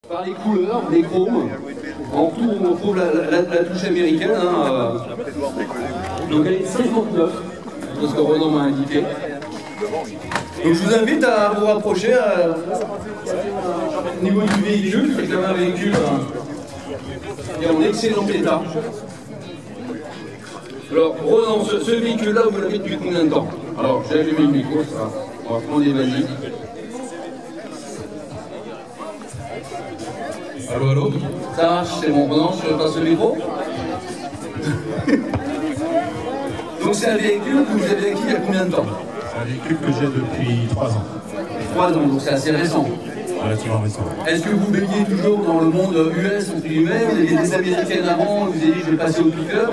Par les couleurs, les chromes, en tout on trouve la touche américaine. Donc elle est 59, c'est ce que Ronan m'a indiqué. Donc je vous invite à vous rapprocher au niveau du véhicule, c'est quand même un véhicule qui est en excellent état. Alors Ronan, ce véhicule-là, vous l'avez depuis combien de temps? Alors j'ai allumé le micro, ça. On va prendre des basiques. Allô, allô? Ça marche, c'est bon. Ronan, je passe le micro. Donc c'est un véhicule que vous avez acquis il y a combien de temps? C'est un véhicule que j'ai depuis 3 ans. 3 ans, donc c'est assez récent. Relativement récent. Est-ce que vous baignez toujours dans le monde US, entre guillemets? Vous aviez des américaines avant, vous avez dit je vais passer au pick-up,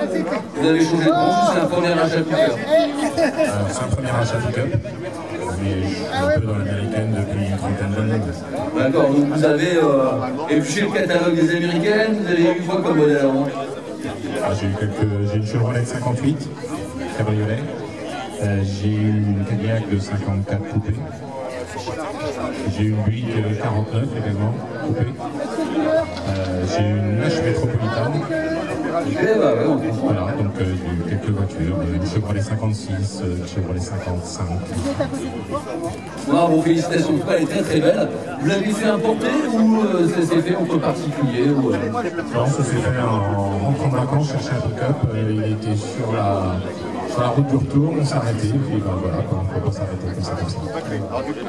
vous avez changé de branche, c'est un premier achat pick-up? C'est un premier achat pick-up, mais je suis un peu dans l'américaine depuis une trentaine d'années. D'accord, donc vous avez épluché le catalogue des américaines, vous avez eu quoi comme modèle avant? J'ai une Chevrolet 58, cabriolet. J'ai eu une Cadillac de 54 coupée. J'ai eu une Buick 49 également, coupée. J'ai eu une Nash métropolitane. Voilà, donc j'ai eu quelques voitures, une Chevrolet 56, une Chevrolet 55. Bon, félicitations, en tout cas, elle est très très belle. Vous l'avez fait importer ou ça s'est fait entre particuliers Non, ça s'est fait en rentrant de vacances, chercher un pick-up. Il était sur la route du retour, on s'est arrêté, et puis ben voilà, on ne peut pas s'arrêter comme ça.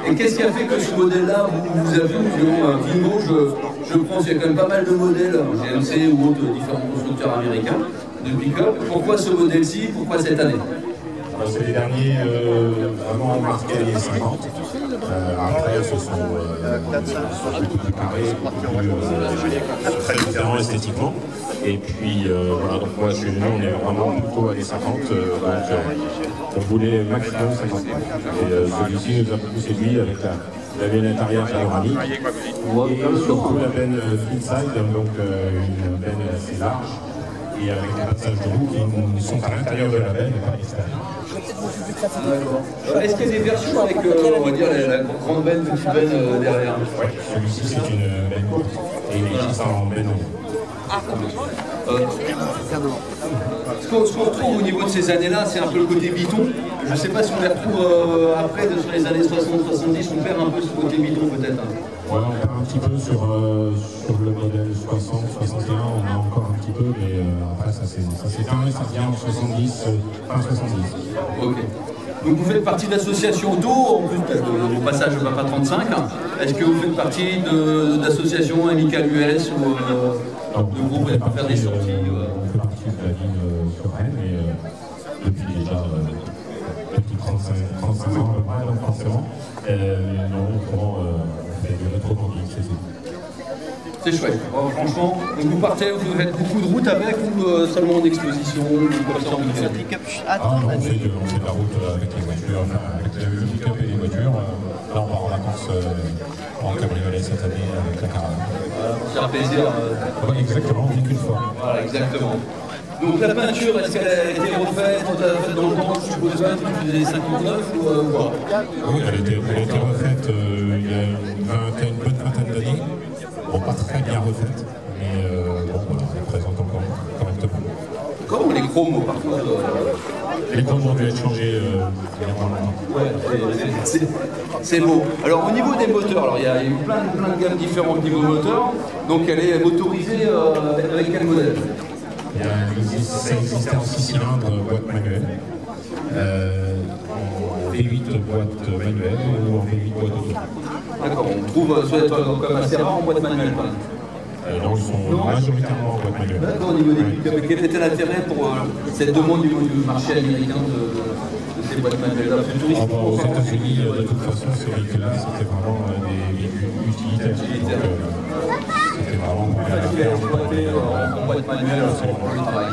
Et qu'est-ce qui a fait que ce modèle-là, vous avez vu, Vingo, je pense qu'il y a quand même pas mal de modèles, GMC ou autres différents constructeurs américains, de pick-up. Pourquoi ce modèle-ci? Pourquoi cette année? C'est les derniers vraiment marqués les 50. Après, ce sont beaucoup plus carrés, très différents esthétiquement. Et puis voilà, donc moi nous on est vraiment plutôt à les 50, donc on voulait maximum 50. Et celui-ci nous a beaucoup séduit avec la benne intérieure panoramique et surtout la benne inside, donc une benne assez large et avec des passages de roue qui sont à l'intérieur de la benne et pas à l'extérieur. Est-ce qu'il y a des versions avec, on va dire, la grande benne, petite benne derrière? Oui, celui-ci c'est une benne courte et il est juste en benne haut. Ce qu'on retrouve au niveau de ces années-là, c'est un peu le côté biton. Je ne sais pas si on les retrouve après, sur les années 60-70, on perd un peu ce côté biton peut-être. Ouais, on perd un petit peu sur le modèle 60-61, on a encore un petit peu, mais après ça s'éteint et ça revient en 70, fin 70. Ok. Donc vous faites partie de l'association d'eau, en plus au passage au Papa 35. Est-ce que vous faites partie d'associations amicales US ou de groupes, vous n'allez pas faire des sorties On fait partie de la ville sur Rennes, et depuis déjà depuis 35 ans à peu près, donc forcément. On fait du rétro-camping, c'est chouette. Franchement, donc vous partez, vous faites beaucoup de routes avec ou seulement en exposition non, on fait de la route avec les voitures, avec le pick-up et les voitures. Là, on part en vacances en cabriolet cette année avec la caravane. Pour faire plaisir. Ouais, exactement, on vit qu'une fois. Voilà, exactement. Donc la peinture, est-ce qu'elle a été refaite dans le temps, je suppose, depuis les années 59 ou quoi? Oui, elle a été refaite il y a une bonne vingtaine d'années. Bon, pas très bien refaite, mais bon, voilà, elle présente encore correctement. Comment les chromos, par contre Les chromes ont dû être changés il y a pas longtemps. Ouais, c'est beau. Alors au niveau des moteurs, alors il y a eu plein de gammes différentes au niveau moteur. Donc elle est motorisée avec quel modèle? Ça existait en 6 cylindres boîte manuelle, en V8 boîte manuelle ou en V8 boîte auto. D'accord, on trouve soit comme assez rare en boîte manuelle. Non, ils sont majoritairement en boîte manuelle. D'accord, au niveau des pick-up, quel était l'intérêt pour cette demande du marché américain de ces boîtes manuelles? Aux États-Unis, de toute façon, ces véhicules-là, c'était vraiment des véhicules utilitaires. C'était vraiment pour les en boîte manuelle pour le travail.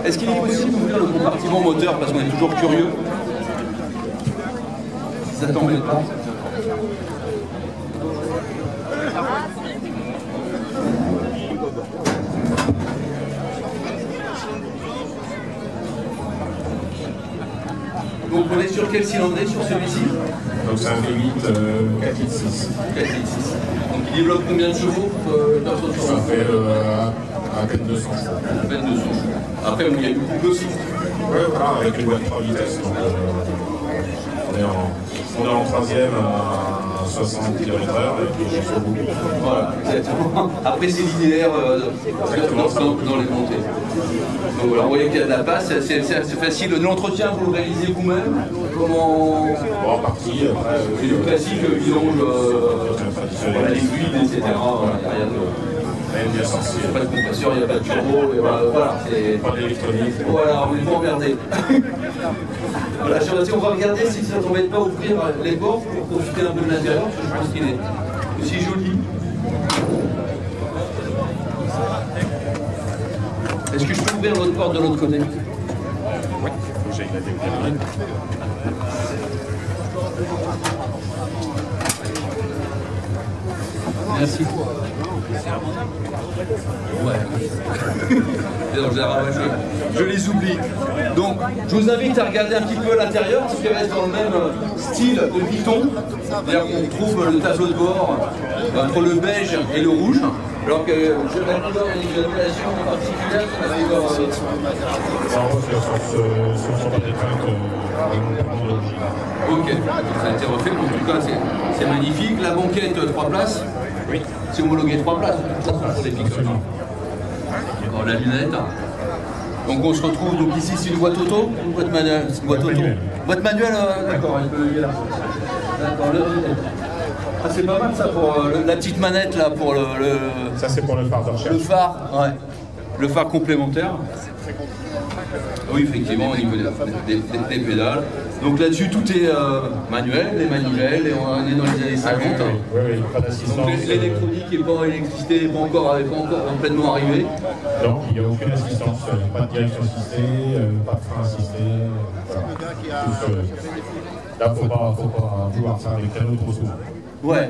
Est-ce qu'il est possible d'ouvrir le compartiment moteur parce qu'on est toujours curieux? Si ça t'embête pas. Donc on est sur quel cylindrée sur celui-ci? Donc c'est un V8 4 litres 6. 4 litres 6. Donc il développe combien de chevaux Ça fait à peine 200 chevaux. À peine 200 chevaux. Après, il y a eu beaucoup aussi. Oui, voilà, avec une boîte 3 vitesses. Donc, on est en troisième à 60 km/h et puis jusqu'au bout. Voilà, exactement. Après, c'est linéaire dans les montées. Donc voilà, on voit qu'il y a de la passe, c'est facile. L'entretien, vous le réalisez vous-même? Comment? Bon, en partie, après. C'est du classique, vidange, les fluides, etc. Voilà, il n'y a rien de. Il n'y a pas de compresseur, il n'y a pas de turbo, et voilà, c'est. Pas d'électronique. Voilà, on n'est pas emmerdé. Voilà, on va regarder si ça ne t'embête pas ouvrir les portes pour profiter un peu de l'intérieur, parce que je pense qu'il est aussi joli. Est-ce que je peux ouvrir l'autre porte de l'autre côté? Oui, j'ai la découverte. Merci. Ouais. Je les oublie. Donc, je vous invite à regarder un petit peu l'intérieur, parce qu'il reste dans le même style de Python. C'est-à-dire qu'on trouve le tableau de bord entre le beige et le rouge. Alors que la couleur et les granulations particulières sont la couleur. Ok, ça a été refait, mais en tout cas c'est magnifique. La banquette 3 places. Oui. C'est homologué 3 places, de toute façon pour les pick-up. La lunette. Donc on se retrouve, donc ici c'est une boîte auto, une boîte manuelle, c'est une boîte auto. Boîte manuelle, d'accord, elle peut lever là. D'accord, ah, c'est pas mal ça pour la petite manette là pour le. Ça c'est pour le phare de recherche. Le phare, ouais. Le phare complémentaire. Oui, effectivement, au niveau des pédales. Donc là-dessus, tout est manuel, les manivelles, et on est dans les années 50. Oui, pas d'assistance. Donc l'électronique et pas l'électricité n'est pas encore complètement arrivée. Non, il n'y a aucune assistance, pas de direction assistée, pas de frein assisté. Voilà. Là, il ne faut pas vouloir faire avec un autre souvent. Ouais,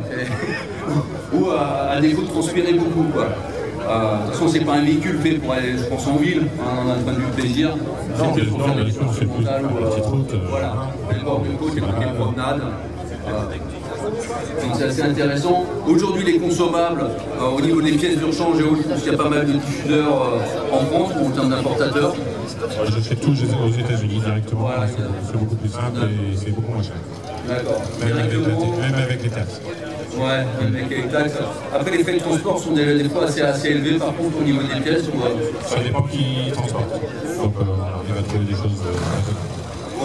ou à défaut de transpirer beaucoup, quoi. De toute façon, c'est pas un véhicule fait pour aller, je pense, en ville, hein, d'un point de vue plaisir. Non, bien sûr, c'est plus la petite route. Voilà, le bord de côte, les promenades. Donc c'est assez intéressant. Aujourd'hui, les consommables, au niveau des pièces de rechange et autres, je pense qu'il y a pas mal de diffuseurs en France, ou en termes d'importateurs. Je fais tout aux États-Unis directement, voilà, c'est beaucoup plus simple et c'est beaucoup moins cher. D'accord. Même avec les taxes. Ouais, avec les taxes. Après, les frais de transport sont des fois assez élevés, par contre, au niveau des pièces. Ça dépend qui transporte. Donc, on va trouver des choses.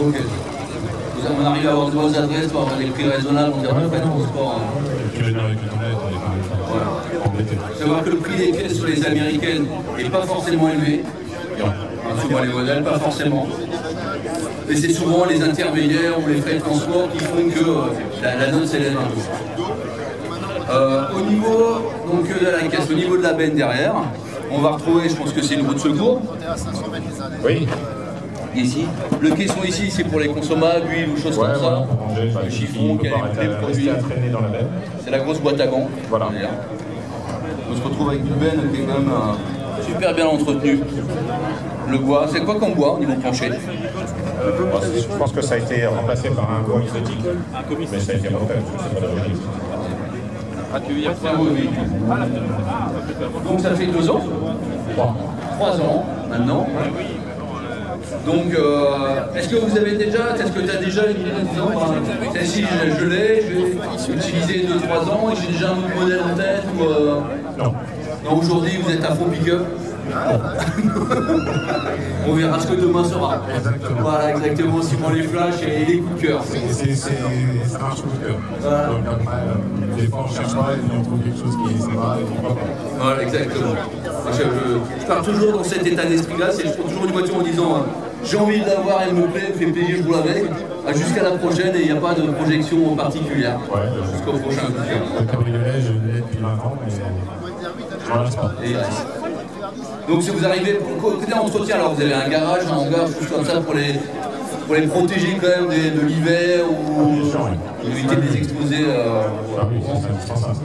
Ok. On arrive à avoir de bonnes adresses pour avoir des prix raisonnables en termes de frais de transport. Tu veux dire avec Internet, on est pas embêté. Il faut savoir que le prix des pièces sur les américaines n'est pas forcément élevé. Souvent les modèles, pas forcément. Mais c'est souvent les intermédiaires ou les frais de transport qui font que la note s'élève un peu. Au niveau donc, de la caisse, au niveau de la benne derrière, on va retrouver, je pense que c'est une roue de secours. Oui. Ici. Le caisson ici, c'est pour les consommables, huile ou choses comme ça. Le chiffon qui a les produits. C'est la grosse boîte à gants. Voilà. On se retrouve avec une benne qui est quand même super bien entretenue. Le bois, c'est quoi comme bois au niveau plancher? Je pense que ça a été remplacé par un bois exotique. Mais ça a été refait, c'est pas d'origine. Donc ça fait 2 ans? 3 ans maintenant. Donc, est-ce que vous avez déjà, est-ce que tu as déjà une idée en disant, celle-ci je l'ai, je vais utiliser 2-3 ans et j'ai déjà un autre modèle en tête ou, Non. Non, aujourd'hui vous êtes à fond pick-up. On verra ce que demain sera. Exactement. Voilà, exactement, suivant les flashs et les coups de cœur. Ça marche coup de cœur. Voilà. Donc après, des fois on cherche pas et on trouve quelque chose qui est sympa et pourquoi pas. Voilà, exactement. Je pars toujours dans cet état d'esprit-là, c'est je prends toujours une voiture en disant j'ai envie de l'avoir, elle me plaît, elle me fait plaisir, je roule avec, jusqu'à la prochaine et il n'y a pas de projection particulière. Ouais, jusqu'au prochain coup de cœur. Le cabriolet, je l'ai depuis 20 ans, mais je ne reste pas. Donc si vous arrivez, côté entretien, alors vous avez un garage, un hangar, choses comme ça pour les protéger quand même de l'hiver ou éviter de les exposer. Oui, c'est indispensable.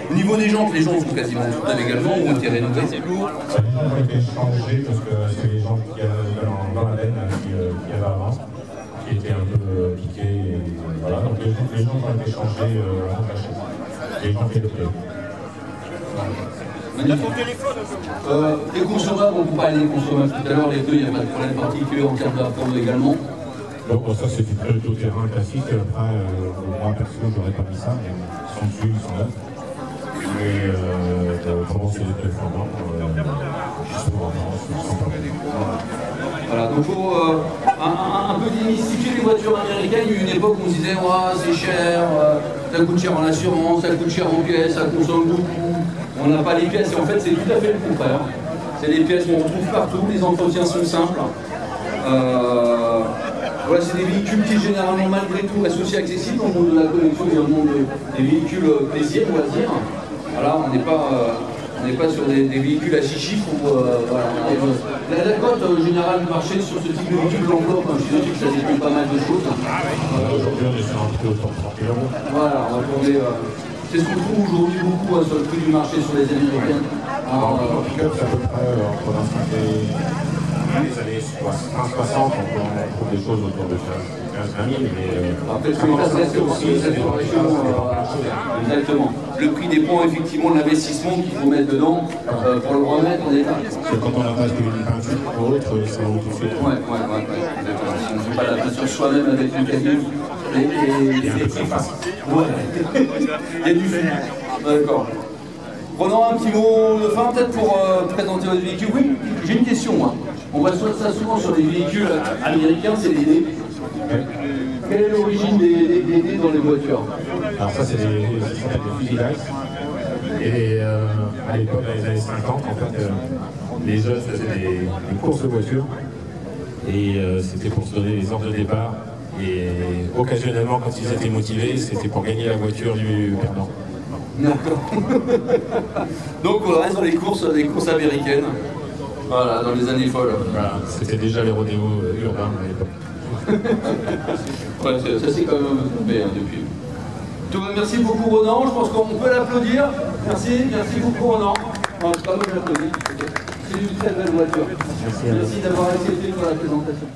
Au niveau des jantes, les jantes sont quasiment toutes neuves également ou ont été rénovées. Les jantes ont été changées parce que c'est les jantes qui avaient dans la benne qui avaient avant. qui était un peu piqué. Et, voilà, donc les gens ont été changés en cachet. Les gens fait le play. Les consommables, on parlait des consommables tout à l'heure, les deux, il n'y a pas de problème particulier en termes d'apprendre également. Donc ça c'est du tout-terrain classique, après moi perso j'aurais pas mis ça, mais ils sont dessus, ils sont là. Mais comment c'est les performants, justement en France, sans problème. Voilà, donc il faut un peu démystifier les voitures américaines. Il y a eu une époque où on se disait oh, c'est cher, ça coûte cher en assurance, ça coûte cher en pièces, ça consomme beaucoup, on n'a pas les pièces, et en fait c'est tout à fait le contraire. C'est les pièces qu'on retrouve partout, les entretiens sont simples. Voilà, c'est des véhicules qui généralement malgré tout restent aussi accessibles au monde de la collection et au monde des véhicules plaisir, on va dire. Voilà, on n'est pas sur des véhicules à 6 chiffres où voilà, la cote générale du marché sur ce type de véhicule l'enveloppe, je suis sûr que ça détruit pas mal de choses. Aujourd'hui on est sur un prix autour de 30 €. Voilà, on va tomber. C'est ce qu'on trouve aujourd'hui beaucoup sur le prix du marché sur les américaines. En pick-up c'est à peu près entre 25 et les années 60, on trouve des choses autour de 15-20 000, mais après le prix reste aussi, ça dépend des choses. Exactement. Le prix dépend effectivement de l'investissement qu'il faut mettre dedans pour le remettre en état. Parce que quand on a pas une peinture ou autre, ça va tout de suite. Ouais. Si on ne fait pas la peinture soi-même avec une cabine, c'est facile. Ouais. Il y a du fil. D'accord. Prenons un petit mot de fin peut-être pour présenter votre véhicule. Oui, j'ai une question moi. On voit ça souvent sur les véhicules américains, c'est les dés. Quelle est l'origine des dés dans les voitures? Alors ça c'est des fusils d'ice. Et à l'époque, dans les années 50, en fait, les jeunes faisaient des courses de voitures. Et c'était pour se donner les ordres de départ. Et occasionnellement, quand ils étaient motivés, c'était pour gagner la voiture du perdant. D'accord. Donc on reste dans les courses américaines. Voilà, dans les années folles. Voilà, c'était déjà les rodéos urbains à l'époque. Ouais, ça c'est quand même tombé depuis. Tout le monde, merci beaucoup Ronan, je pense qu'on peut l'applaudir. Merci beaucoup Ronan. En tout cas, moi j'applaudis. C'est une très belle voiture. Merci d'avoir accepté pour la présentation.